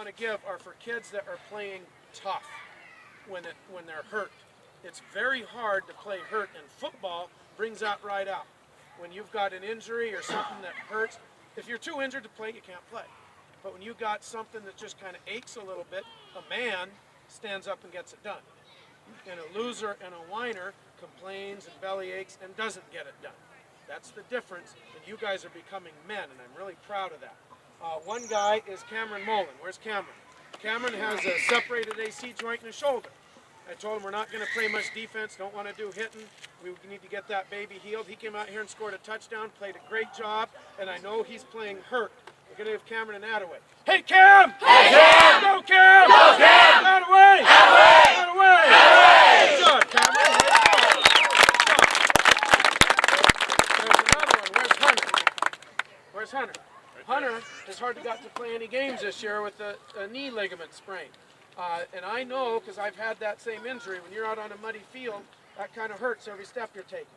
want to give are for kids that are playing tough when they're hurt. It's very hard to play hurt, and football brings that right out. When you've got an injury or something that hurts, if you're too injured to play, you can't play. But when you got something that just kind of aches a little bit, a man stands up and gets it done. And a loser and a whiner complains and belly aches and doesn't get it done. That's the difference, and you guys are becoming men, and I'm really proud of that. One guy is Cameron Mullen. Where's Cameron? Cameron has a separated AC joint in his shoulder. I told him we're not going to play much defense, don't want to do hitting. We need to get that baby healed. He came out here and scored a touchdown, played a great job, and I know he's playing hurt. We're going to give Cameron an attaway. Hey, Cam! Hey, Cam! Go, Cam! Go, Cam! Attaway! Attaway! Attaway! Attaway! Good job, Cameron. There's another one. Where's Hunter? Where's Hunter? Hunter has hardly got to play any games this year with a knee ligament sprain. And I know, because I've had that same injury, when you're out on a muddy field, that kind of hurts every step you're taking.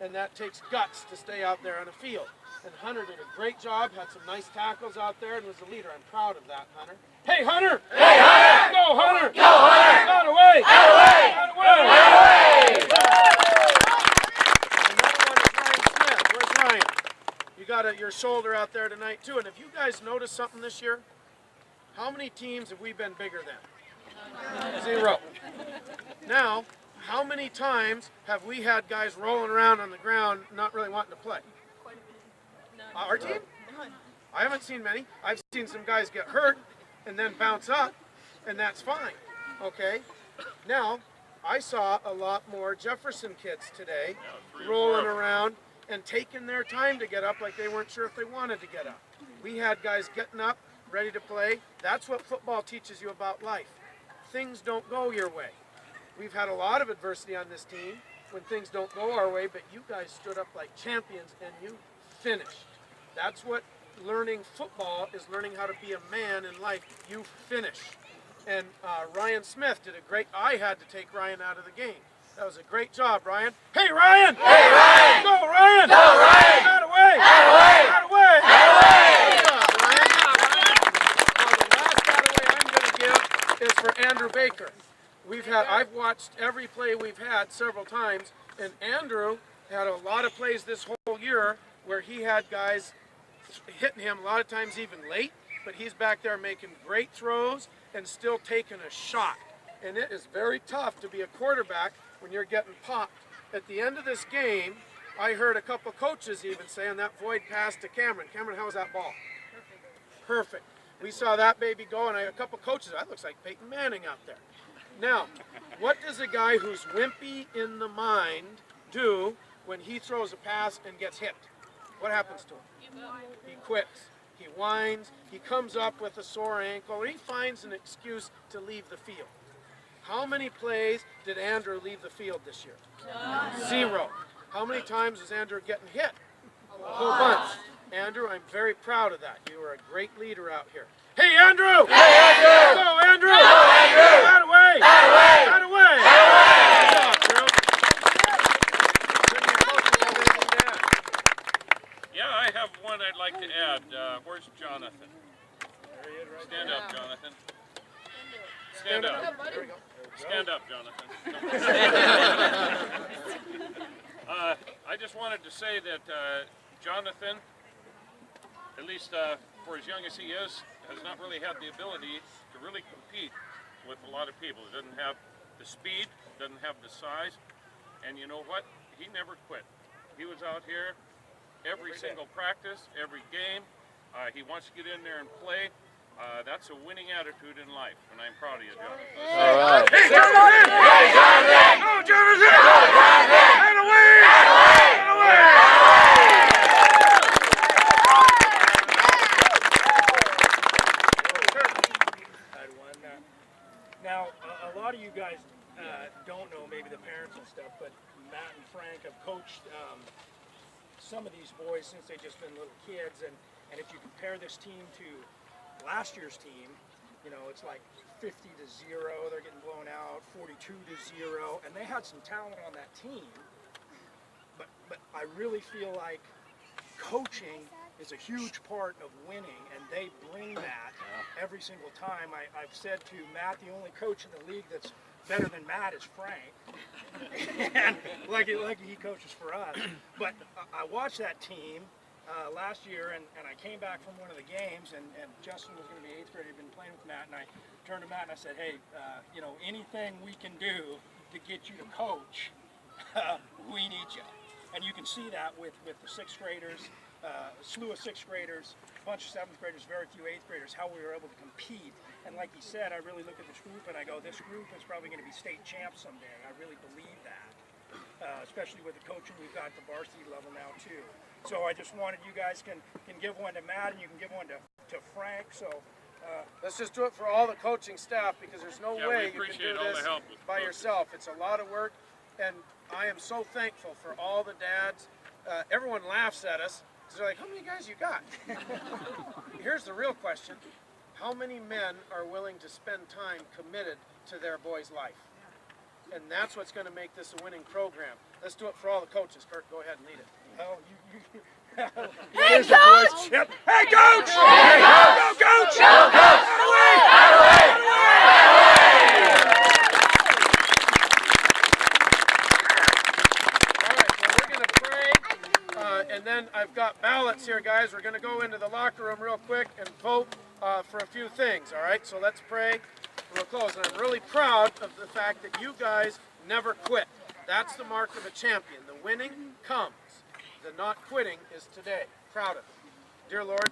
And that takes guts to stay out there on a field. And Hunter did a great job, had some nice tackles out there, and was a leader. I'm proud of that, Hunter. Hey, Hunter! Hey, Hunter! Go, Hunter! Go, Hunter! Out away! Out away! Out away! Out away! Another one is Ryan Smith. Where's Ryan? You got your shoulder out there tonight, too. And have you guys noticed something this year? How many teams have we been bigger than? 0. Now, how many times have we had guys rolling around on the ground not really wanting to play? Our team? I haven't seen many. I've seen some guys get hurt and then bounce up, and that's fine. Okay? Now, I saw a lot more Jefferson kids today rolling around and taking their time to get up like they weren't sure if they wanted to get up. We had guys getting up, ready to play. That's what football teaches you about life. Things don't go your way. We've had a lot of adversity on this team when things don't go our way, but you guys stood up like champions and you finished. That's what learning football is, learning how to be a man in life. You finish. And Ryan Smith did a great, I had to take Ryan out of the game. That was a great job, Ryan. Hey, Ryan! Hey, Ryan! Go, Ryan! Go, Ryan! Out away! Out away! Out away! Out away! Good job, Ryan. Now, the last out away I'm going to give is for Andrew Baker. I've watched every play we've had several times, and Andrew had a lot of plays this whole year where he had guys hitting him a lot of times even late, but he's back there making great throws and still taking a shot. And it is very tough to be a quarterback when you're getting popped. At the end of this game, I heard a couple coaches even say on that void pass to Cameron, Cameron, how was that ball? Perfect. We saw that baby go, and a couple coaches, that looks like Peyton Manning out there. Now, what does a guy who's wimpy in the mind do when he throws a pass and gets hit? What happens to him? He quits. He whines. He comes up with a sore ankle, or he finds an excuse to leave the field. How many plays did Andrew leave the field this year? 0. How many times was Andrew getting hit? A whole bunch. Andrew, I'm very proud of that. You were a great leader out here. Hey, Andrew! Hey, Andrew! Go, Andrew! Go, Andrew! Out away! Out away! Out away! Out away! Good job, Drew. Brittany and Coach, you have anything to add? Yeah, I have one I'd like to add. Where's Jonathan? Stand up, Jonathan. Stand up. There we go. Stand up, Jonathan. I just wanted to say that Jonathan, at least for as young as he is, has not really had the ability to really compete with a lot of people. He doesn't have the speed, doesn't have the size, and you know what? He never quit. He was out here every single practice, every game. He wants to get in there and play. That's a winning attitude in life, and I'm proud of you, Jonathan. All right. Hey, Jonathan! Hey, Jonathan! Go, Jonathan! Go, Jonathan! Out away! Out away! Out away! Out away! Now, a lot of you guys don't know, maybe the parents and stuff, but Matt and Frank have coached some of these boys since they've just been little kids, and if you compare this team to last year's team, you know, it's like 50-0, they're getting blown out, 42-0, and they had some talent on that team, but I really feel like coaching is a huge part of winning, and they bring that, every single time. I've said to Matt, the only coach in the league that's better than Matt is Frank. And like he coaches for us. But I watched that team last year, and I came back from one of the games, and Justin was going to be 8th grade. He'd been playing with Matt, and I turned to Matt and I said, hey, you know, anything we can do to get you to coach, we need you. And you can see that with the 6th graders, a slew of 6th graders, a bunch of 7th graders, very few 8th graders, how we were able to compete. And like he said, I really look at this group and I go, this group is probably going to be state champs someday. I really believe that, especially with the coaching we've got at the varsity level now too. So I just wanted you guys can give one to Matt and you can give one to Frank. So let's just do it for all the coaching staff, because there's no way you can do all the this help by yourself. It's a lot of work, and I am so thankful for all the dads. Everyone laughs at us because they're like, how many guys you got? Here's the real question. How many men are willing to spend time committed to their boy's life? And that's what's going to make this a winning program. Let's do it for all the coaches. Kurt, go ahead and lead it. oh, Hey, Coach! Hey, Coach! Hey, Go, Coach! Go, Coach! All right, well, we're going to pray, and then I've got ballots here, guys. We're going to go into the locker room real quick and vote for a few things, all right? So let's pray, and we'll close. And I'm really proud of the fact that you guys never quit. That's the mark of a champion. The winning comes. The not quitting is today. Proud of it. Dear Lord,